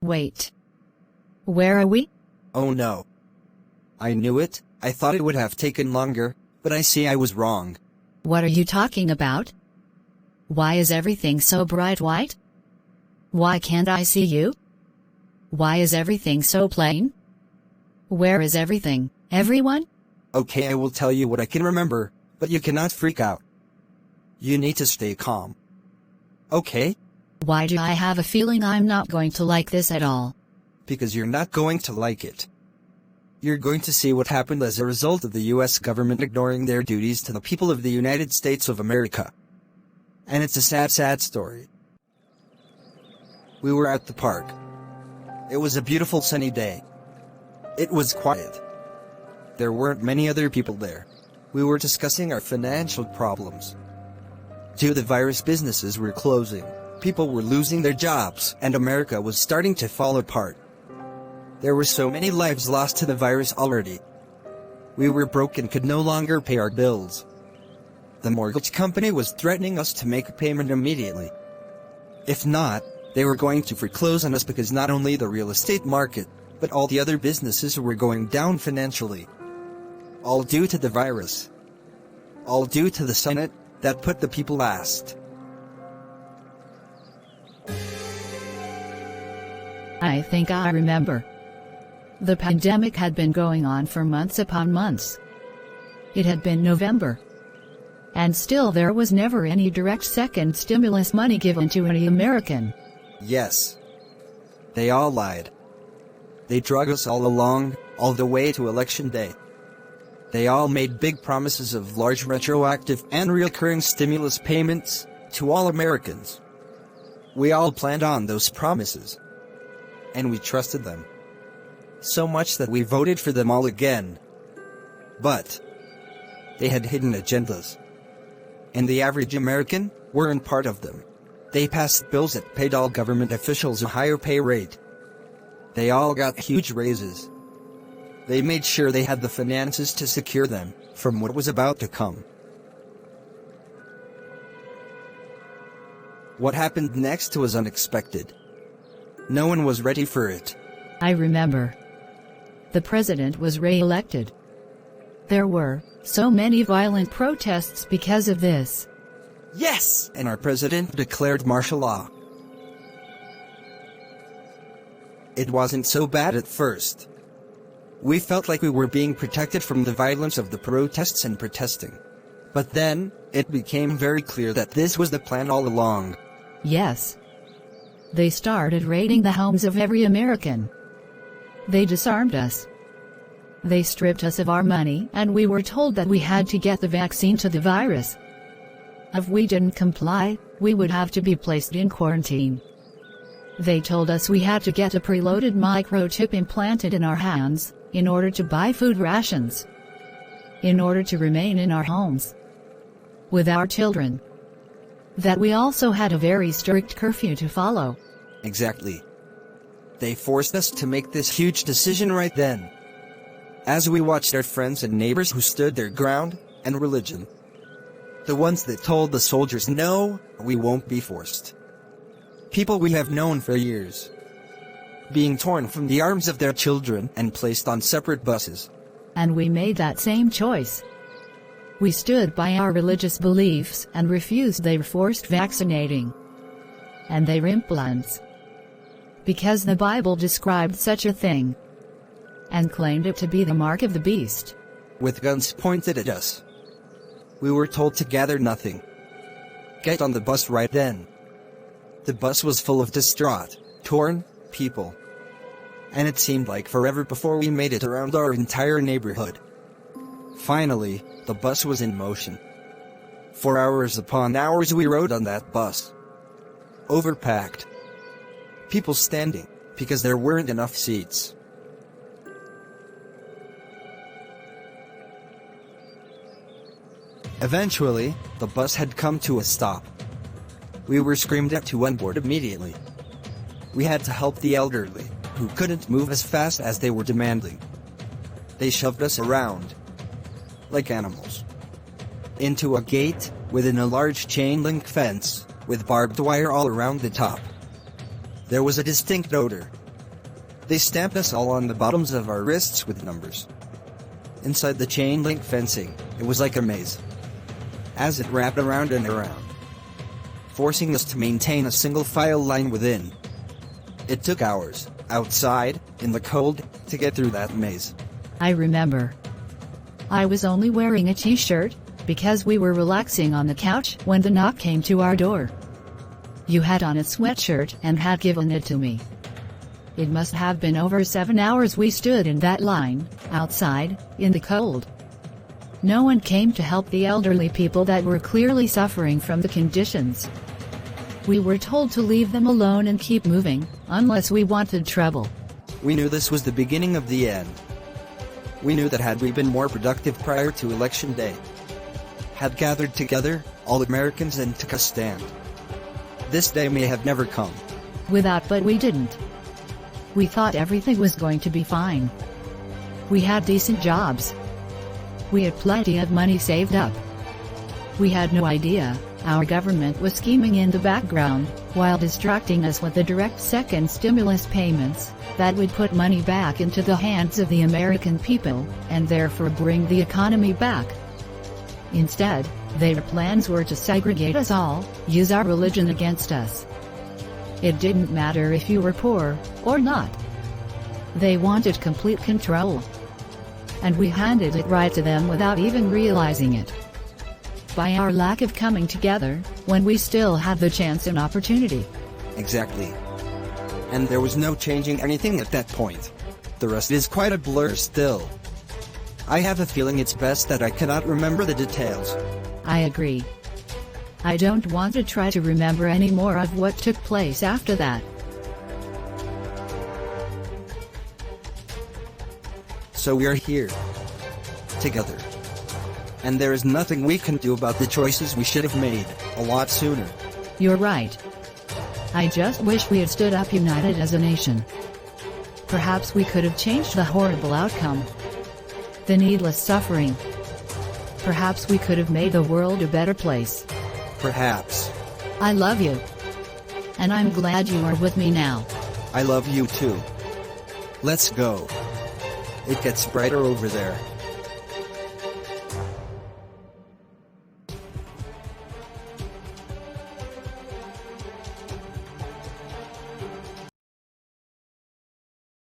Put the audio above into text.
Wait. Where are we? Oh no. I knew it. I thought it would have taken longer, but I see I was wrong. What are you talking about? Why is everything so bright white? Why can't I see you? Why is everything so plain? Where is everything, everyone? Okay, I will tell you what I can remember, but you cannot freak out. You need to stay calm. Okay? Why do I have a feeling I'm not going to like this at all? Because you're not going to like it. You're going to see what happened as a result of the US government ignoring their duties to the people of the United States of America. And it's a sad, sad story. We were at the park. It was a beautiful sunny day. It was quiet. There weren't many other people there. We were discussing our financial problems. The virus businesses were closing, people were losing their jobs, and America was starting to fall apart. There were so many lives lost to the virus already. We were broke and could no longer pay our bills. The mortgage company was threatening us to make a payment immediately. If not, they were going to foreclose on us because not only the real estate market, but all the other businesses were going down financially. All due to the virus. All due to the Senate that put the people last. I think I remember. The pandemic had been going on for months upon months. It had been November. And still there was never any direct second stimulus money given to any American. Yes. They all lied. They drug us all along, all the way to Election Day. They all made big promises of large retroactive and recurring stimulus payments to all Americans. We all planned on those promises. And we trusted them. So much that we voted for them all again. But they had hidden agendas. And the average American weren't part of them. They passed bills that paid all government officials a higher pay rate. They all got huge raises. They made sure they had the finances to secure them from what was about to come. What happened next was unexpected. No one was ready for it. I remember. The president was re-elected. There were so many violent protests because of this. Yes! And our president declared martial law. It wasn't so bad at first. We felt like we were being protected from the violence of the protests and protesting. But then, it became very clear that this was the plan all along. Yes. They started raiding the homes of every American. They disarmed us. They stripped us of our money, and we were told that we had to get the vaccine to the virus. If we didn't comply, we would have to be placed in quarantine. They told us we had to get a preloaded microchip implanted in our hands, in order to buy food rations. In order to remain in our homes. With our children. That we also had a very strict curfew to follow. Exactly. They forced us to make this huge decision right then. As we watched our friends and neighbors who stood their ground, and religion. The ones that told the soldiers, no, we won't be forced. People we have known for years. Being torn from the arms of their children and placed on separate buses. And we made that same choice. We stood by our religious beliefs and refused their forced vaccinating. And their implants. Because the Bible described such a thing. And claimed it to be the mark of the beast. With guns pointed at us. We were told to gather nothing. Get on the bus right then. The bus was full of distraught, torn people. And it seemed like forever before we made it around our entire neighborhood. Finally, the bus was in motion. For hours upon hours we rode on that bus. Overpacked. People standing, because there weren't enough seats. Eventually, the bus had come to a stop. We were screamed at to unboard immediately. We had to help the elderly, who couldn't move as fast as they were demanding. They shoved us around, like animals, into a gate within a large chain-link fence, with barbed wire all around the top. There was a distinct odor, They stamped us all on the bottoms of our wrists with numbers. Inside the chain link fencing, it was like a maze, as it wrapped around and around, forcing us to maintain a single file line within. It took hours, outside, in the cold, to get through that maze. I remember. I was only wearing a t-shirt, because we were relaxing on the couch when the knock came to our door. You had on a sweatshirt and had given it to me. It must have been over 7 hours we stood in that line, outside, in the cold. No one came to help the elderly people that were clearly suffering from the conditions. We were told to leave them alone and keep moving, unless we wanted trouble. We knew this was the beginning of the end. We knew that had we been more productive prior to Election Day, had gathered together, all Americans, and took a stand, this day may have never come. But we didn't. We thought everything was going to be fine. We had decent jobs. We had plenty of money saved up. We had no idea our government was scheming in the background, while distracting us with the direct second stimulus payments, that would put money back into the hands of the American people, and therefore bring the economy back. Instead, their plans were to segregate us all, use our religion against us. It didn't matter if you were poor, or not. They wanted complete control. And we handed it right to them without even realizing it. By our lack of coming together, when we still had the chance and opportunity. Exactly. And there was no changing anything at that point. The rest is quite a blur still. I have a feeling it's best that I cannot remember the details. I agree. I don't want to try to remember any more of what took place after that. So we are here, together. And there is nothing we can do about the choices we should have made, a lot sooner. You're right. I just wish we had stood up united as a nation. Perhaps we could have changed the horrible outcome, the needless suffering. Perhaps we could have made the world a better place. Perhaps. I love you. And I'm glad you are with me now. I love you too. Let's go. It gets brighter over there.